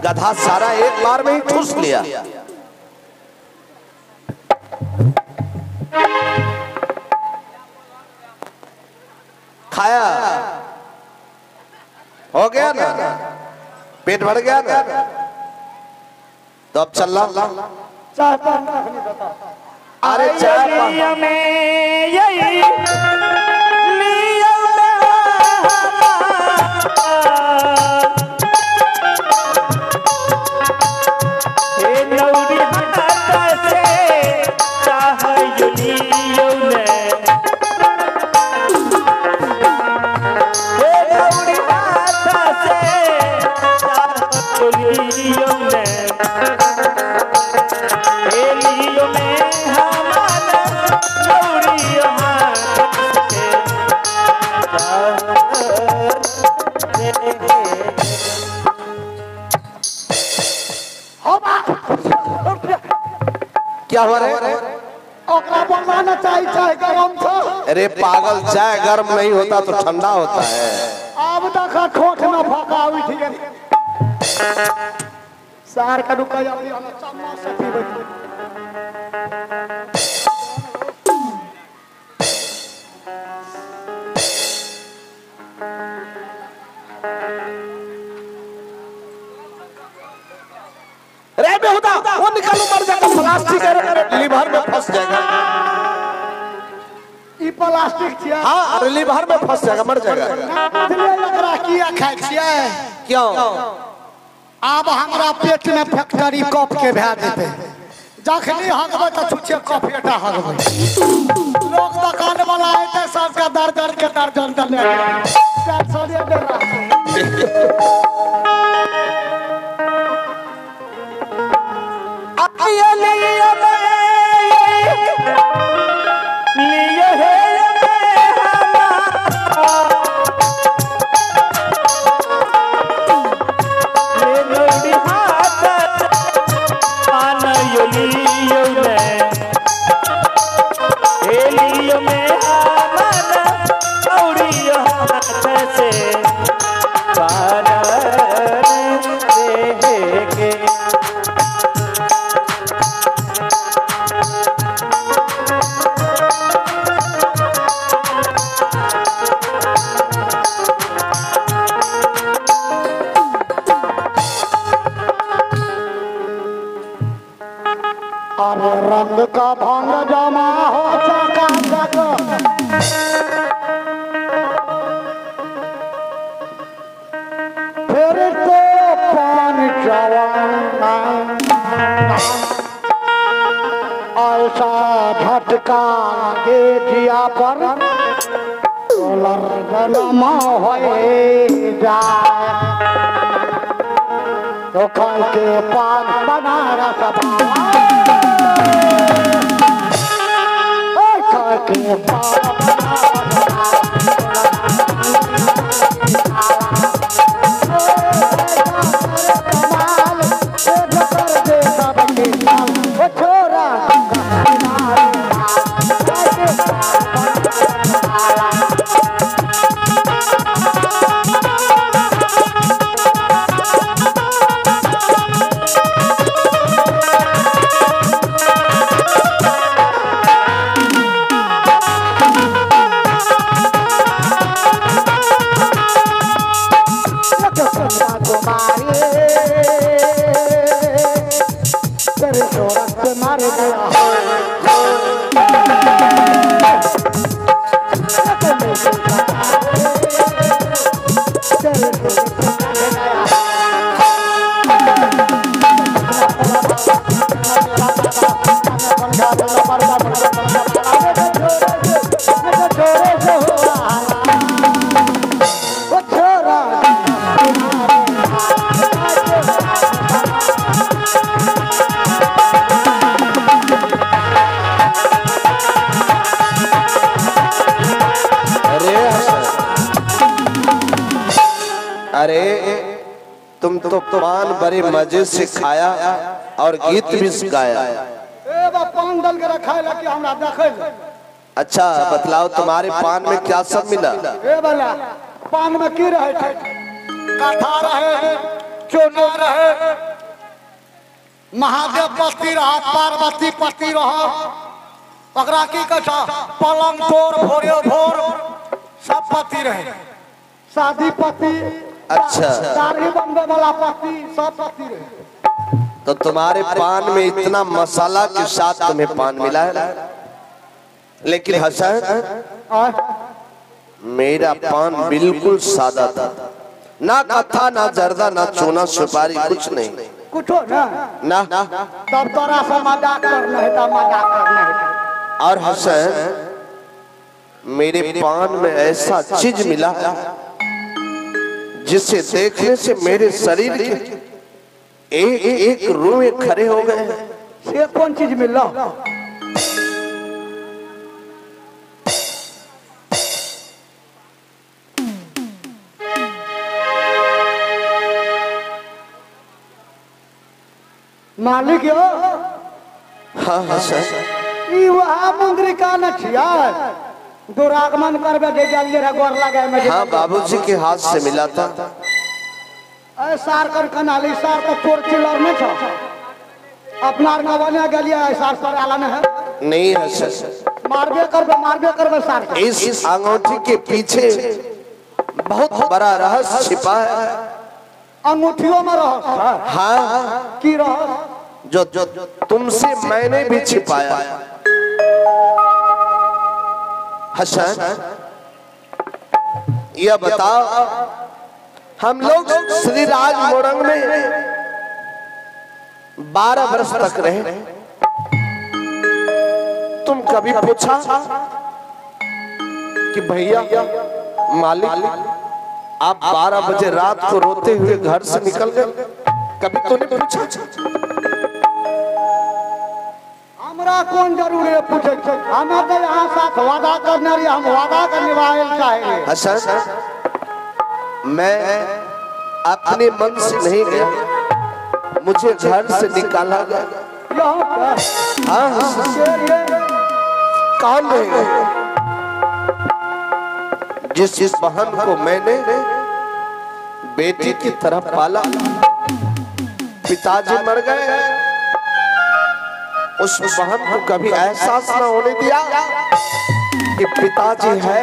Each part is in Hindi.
गधा सारा एक बार में ही ठूस लिया। खाया हो गया ना, पेट भर गया ना, तो अब चल रहा। अरे चाय क्या हुआ रे? बोलना चाहिए चाय गरम था। अरे पागल, चाय गर्म नहीं होता तो ठंडा होता है। अब देखा ठोठ न फका हुई ठीक है। सार का रुका जा चम्मच से पीबे। रे बेहुदा, वो निकालो, मर जाएगा। प्लास्टिक लीवर में फंस जाएगा। ये प्लास्टिक छिया। हाँ, अरे लीवर में फंस जाएगा, मर जाएगा। इसलिए लकड़ा किया खाए छिया। क्यों? अब हमारा पेट में फैक्ट्री कप के भे देते। जखनी हगबे तो छुछे कफेटा हगबे। लोग दुकान वाला आते सबका दर्जन के दर्जन डले। चलिए डरा। अरे रंग का भंग जमा हो चका चक। फिर तो पानी जवाना ऐसा झटका के जिया पर कलर जमा हो जाए तो कल के पान बना रहा के अरे तुम तो पान बड़े मजे से खाया और गीत भी गाया। पान डाल के रखा है कि हमरा देखे। अच्छा बतलाओ, तुम्हारे पान में क्या सब मिला? ए वाला पान में की रहे थे? कथा रहे, कुछ न रहे, महादेव पति रहा, पार्वती पति रहा, ओकरा की कहा पलंग तोड़ भोरे भोर सब पति रहे, शादी पति, अच्छा दाढ़ी बनने वाला पति, सब पति रहे। तो तुम्हारे पान में इतना मसाला के साथ तुम्हें पान मिला है, लेकिन हसन मेरा पान बिल्कुल सादा था, ना कथा ना जर्दा ना चूना सुपारी कुछ नहीं, कुछ ना ना तब तोरा से मजाक करना है, तो मजाक करना है। और हसन मेरे पान में ऐसा चीज मिला जिसे देखने से मेरे शरीर के एक एक रोए खड़े हो गए। ये कौन चीज मिला? मालिक यो, हाँ हसन ई वहा मुंद्रिका न छिया, दुरागमन करबे जे जल्दी रे गोर लगे में। हाँ बाबूजी के हाथ से मिला था। ए सार कर कनाली सार तो चोर चिल्लर में छ, अपना नवने गलिया सार सर आला न है नहीं हसन, मारबे करबे सार के। इस अंगूठी के पीछे बहुत बड़ा रहस्य छिपा है। अंगूठियों में रह, हाँ की रह जो जो तुमसे मैंने भी छिपाया। हसन यह बताओ, हम लोग श्री राज मोरंग में 12 वर्ष तक रहे, तुम कभी पूछा कि भैया मालिक आप 12 बजे रात को रोते हुए घर से निकल गए? कभी तूने पूछा? हमरा कौन जरूरी है पूछे? हमें तो यहाँ साथ वादा करने रही, हम वादा कर निभाए चाहेंगे। हसन मैं अपने मन से नहीं गया, मुझे घर से निकाला गया। हाँ कौन रहेगा? जिस बहन को मैंने बेटी की तरह पाला, पिताजी मर गए, उस बहन को कभी एहसास न होने दिया कि पिताजी है।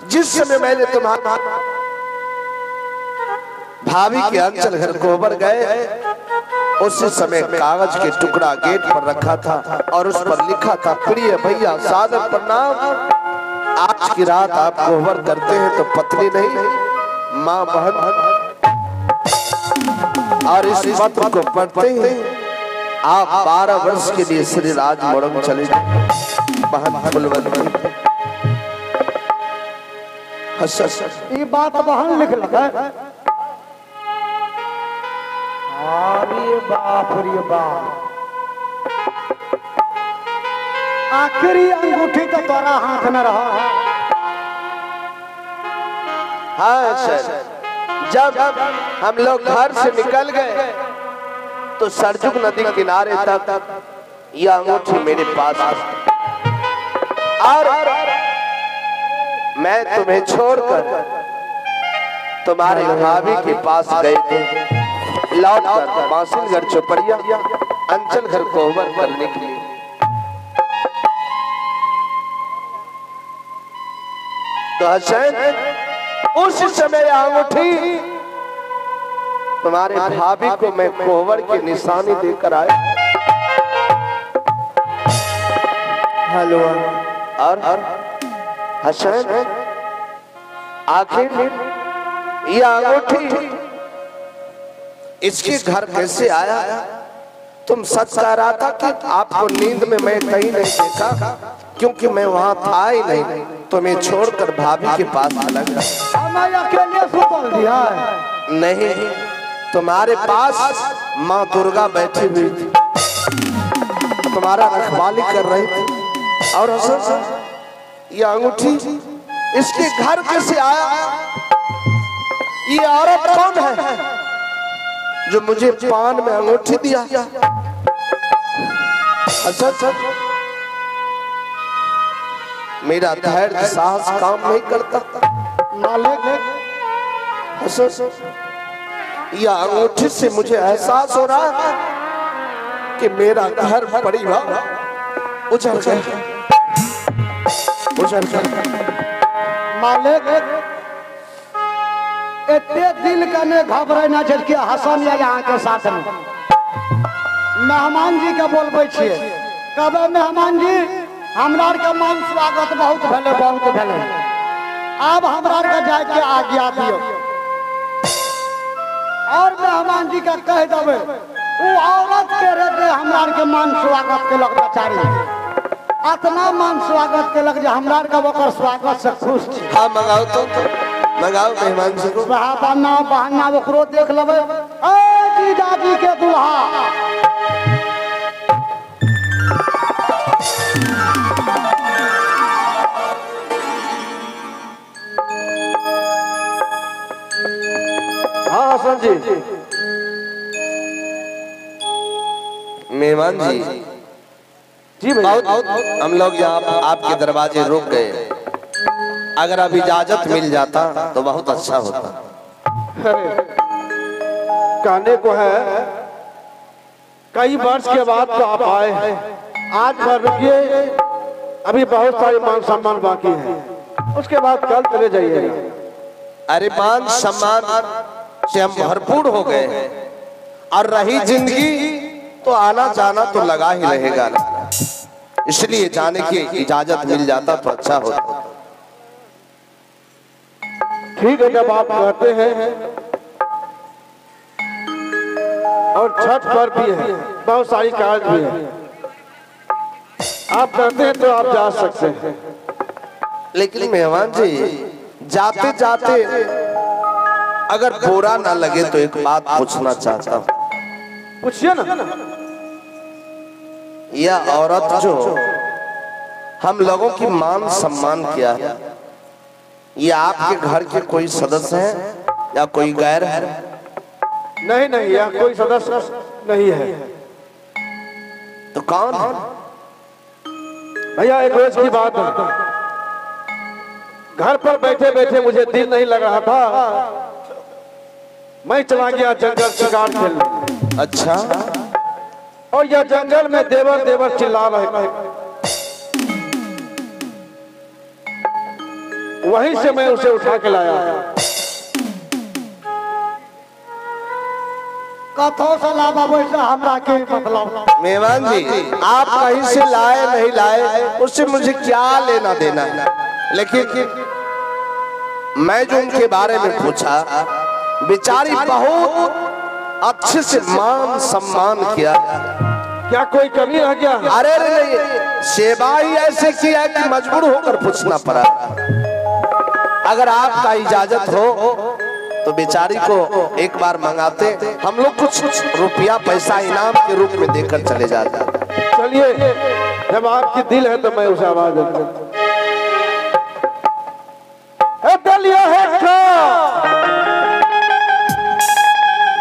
जिस समय मैंने तुम्हारा भाभी के अंचल घर कोबर गए, उसी समय कागज के टुकड़ा गेट पर रखा था और उस पर लिखा था, प्रिय भैया सादर प्रणाम, आज की रात आप कोबर करते हैं तो पत्नी नहीं माँ बहन। और इस पत्र को पढ़ते ही आप 12 वर्ष के लिए श्री राज मोरंग चले जाए। बहन फुलवंती ये बात बहन लिख लगा। अरे बाप रे बाप, आखिरी अंगूठी तो तोरा हाथ में रहा। हाँ सर, जब हम लोग घर से निकल गए तो सरजुग नदी किनारे तक यह अंगूठी मेरे पास और मैं तुम्हें छोड़कर तुम्हारे भाभी के पास गए थे, लौट कर बांसिलगढ़ चौपड़िया अंचल घर कोबर करने के लिए। तो हसन उस समय अंगूठी तुम्हारे भाभी को मैं कोहबर की निशानी देकर आया। हेलो और हसन आखिर यह अंगूठी इसके घर कैसे आया? तुम सच कह रहा था कि आपको नींद में मैं कहीं नहीं देखा, क्योंकि मैं वहां था ही नहीं, तुम्हें छोड़कर भाभी के पास चला गया। हमें अकेले सुतल दिया नहीं, तुम्हारे पास माँ दुर्गा बैठी हुई थी, तुम्हारा रखवाली कर रही थी। और ये अंगूठी इसके घर कैसे आया? ये औरत कौन है जो मुझे पान में अंगूठी दिया? अच्छा, मेरा धैर्य साहस काम नहीं करता। मालिक यह अंगूठी से मुझे एहसास हो रहा है कि मेरा घर परिवार उजड़ गया, उजड़ गया। मालिक इतने दिल का ने घबराए ना जबकि हसन या यहाँ के साथ में मेहमान जी के बोलबे छिए, कहबे मेहमान जी हमरा आर के मान स्वागत बहुत भले, बहुत भले, अब हमरा आर के जाए के आज्ञा दियो। और मेहमान जी का कह देवे वो औरत के रहते हमरा आर के मान स्वागत के लग बेचारी, इतना मान स्वागत के लग जे हमरा आर के ओकर स्वागत से खुश छी। हाँ मंगाओ तो मंगाओ मेहमान जी को। बहाना बहाना ओकरो देख लेबै। ए जीजाजी के दुल्हा हाँ हसन जी। मेहमान जी बहुत हम लोग यहाँ आपके दरवाजे रुक गए, अगर अब इजाजत मिल जाता तो बहुत अच्छा होता। कहने को है कई वर्ष के बाद तो आप आए, आज भर रुकिए, अभी बहुत सारे मान सम्मान बाकी हैं, उसके बाद कल चले जाइए। अरे मान सम्मान से हम भरपूर हो गए हैं, और रही जिंदगी तो आना जाना तो लगा ही रहेगा ना, इसलिए जाने की इजाजत मिल जाता तो अच्छा होता। ठीक है, जब आप कहते हैं और छठ पर भी है, बहुत सारी कार्य भी है, आप कहते हैं तो आप जा सकते हैं। लेकिन मेहमान जी जाते जाते अगर बुरा ना लगे तो एक बात पूछना चाहता हूँ। पूछिए ना। यह औरत जो हम लोगों की मान सम्मान किया है, ये आपके घर के कोई सदस्य है या कोई गैर है? नहीं नहीं, यह कोई सदस्य नहीं है। तो कौन है? भैया एक रोज की बात है, घर पर बैठे बैठे मुझे दिल नहीं लग रहा था, मैं चला गया जंगल शिकार खेलने। अच्छा। और यह जंगल में देवर देवर चिल्ला रहे, वहीं से मैं उसे उठा के लाया। कथो से लावा वैसे हमरा के मतलब। मेहमान जी आप कहीं से लाए नहीं लाए उससे मुझे क्या लेना देना है, लेकिन मैं जो उनके बारे में पूछा, बेचारी बहुत अच्छे से मान सम्मान किया। क्या कोई कमी रह गया? अरे नहीं, सेवा ही ऐसे किया कि मजबूर होकर पूछना पड़ा। अगर आपका इजाजत हो तो बेचारी को एक बार मंगाते, हम लोग कुछ रुपया पैसा इनाम के रूप में देकर चले जाते। चलिए, जब आपकी दिल है तो मैं उसे आवाज देता।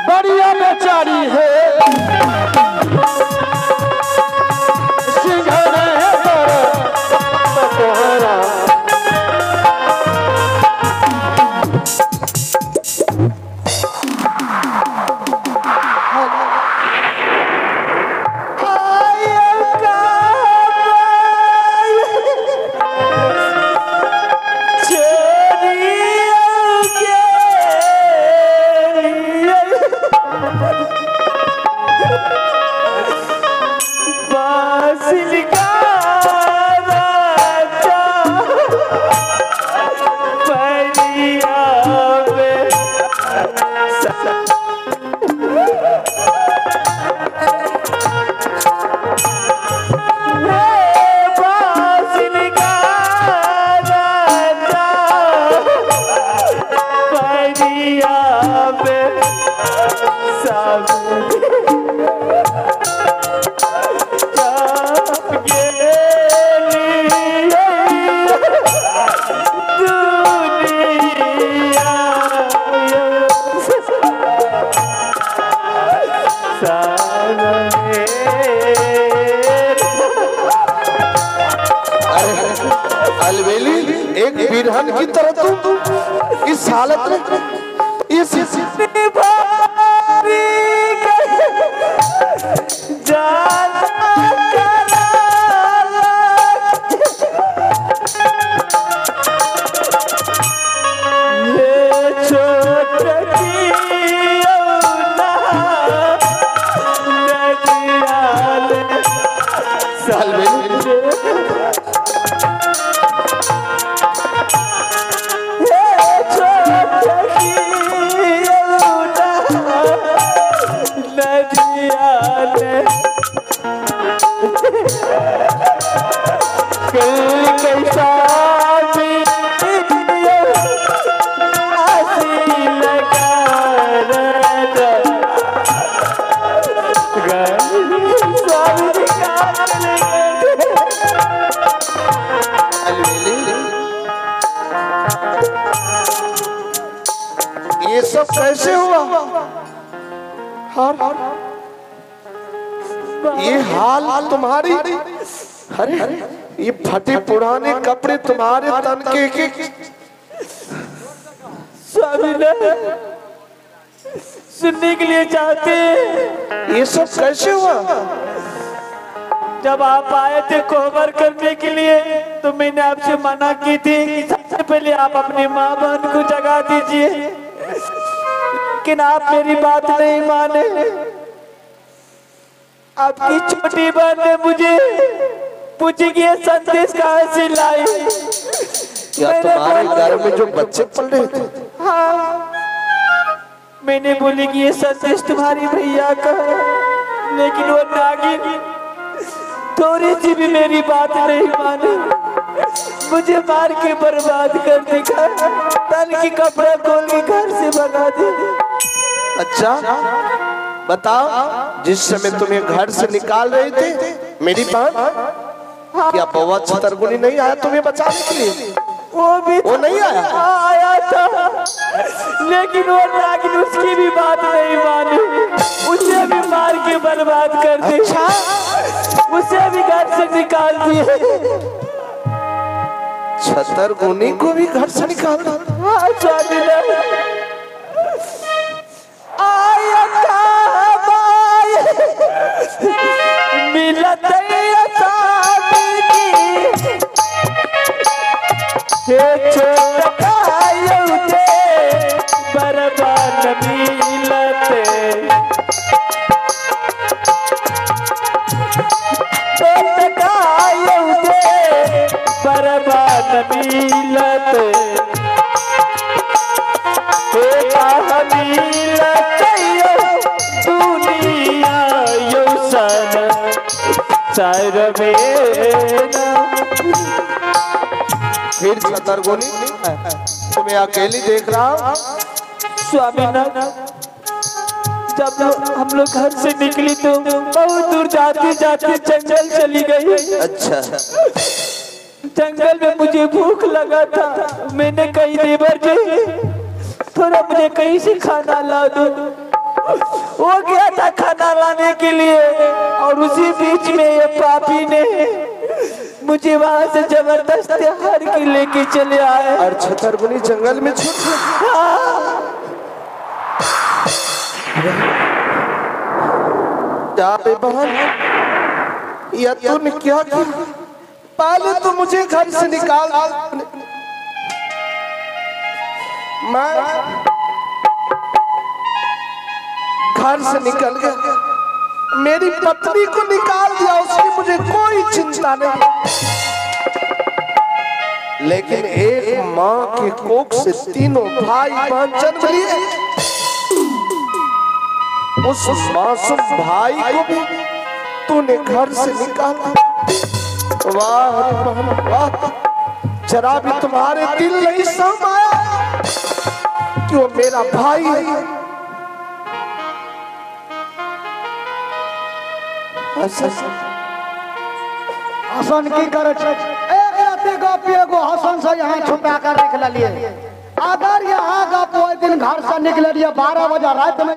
बढ़िया बेचारी है, अलबेली एक बिरहन की तरह तुम इस हालत में इस कैसे हुआ? ये हाल तुम्हारी, अरे ये फटे पुराने कपड़े तुम्हारे तन के स्वामी ने सुनने के लिए चाहते हैं। ये सब कैसे हुआ? जब आप आए थे कोहबर करने के लिए तो मैंने आपसे मना की थी कि सबसे पहले आप अपनी माँ बहन को जगा दीजिए, लेकिन आप मेरी बात नहीं माने। आपकी छोटी बहन ने मुझे पूछी कि ये संदेश कहाँ से लाई। क्या तुम्हारे घर में जो बच्चे पल रहे थे? हाँ, मैंने बोली कि ये संदेश तुम्हारी भैया का है, लेकिन वो नागिन थोड़ी सी भी मेरी बात नहीं मानी, मुझे मार के बर्बाद कर देगा, तन की कपड़ा खोल के घर से भगा दे। अच्छा बताओ, जिस समय तुम्हें घर से निकाल रहे थे मेरी बहन, क्या बउआ छतरगुनी नहीं आया तुम्हें बचाने के लिए? वो नहीं आया? आया था, लेकिन वो नागिन उसकी भी बात नहीं मानी, उसे भी मार के बर्बाद कर दी। अच्छा? उसे भी घर से निकाल दिए। छतरगुनी को भी घर से निकाल दिया? हाँ स्वामी ने आया मिलत बर्बाद मिलते बर्बाद मिलते दुनिया यो सन फिर छतरगुनी तुम्हें अकेली देख रहा हूँ। स्वामी जब हम लोग घर से निकली तो बहुत दूर जाते जाते जंगल चली गई। अच्छा। जंगल में मुझे भूख लगा था, मैंने कही देवर जी थोड़ा मुझे कहीं से खाना ला दो। वो गया था खाना लाने के लिए और उसी बीच में ये पापी ने मुझे वहां से जबरदस्त हार के लेके चले आए। और छतरगुनी जंगल में छूट गई। बहन या तूने क्या किया? पहले तो मुझे घर से निकाल, मैं घर से निकल गया, मेरी पत्नी को निकाल दिया, उसकी मुझे कोई चिंता नहीं, लेकिन एक माँ के कोख से तीनों भाई बहन जन्म लिए, उस मासूम भाई को भी तूने घर से निकाला। वाह बहन वाह, जरा भी तुम्हारे दिल नहीं समाया कि वो मेरा भाई है। हसन की करे एक राती गोपी एगो हसन से यहाँ छुपा कर रख लिए। अगर यहाँ का कोई दिन घर से निकले 12 बजे रात में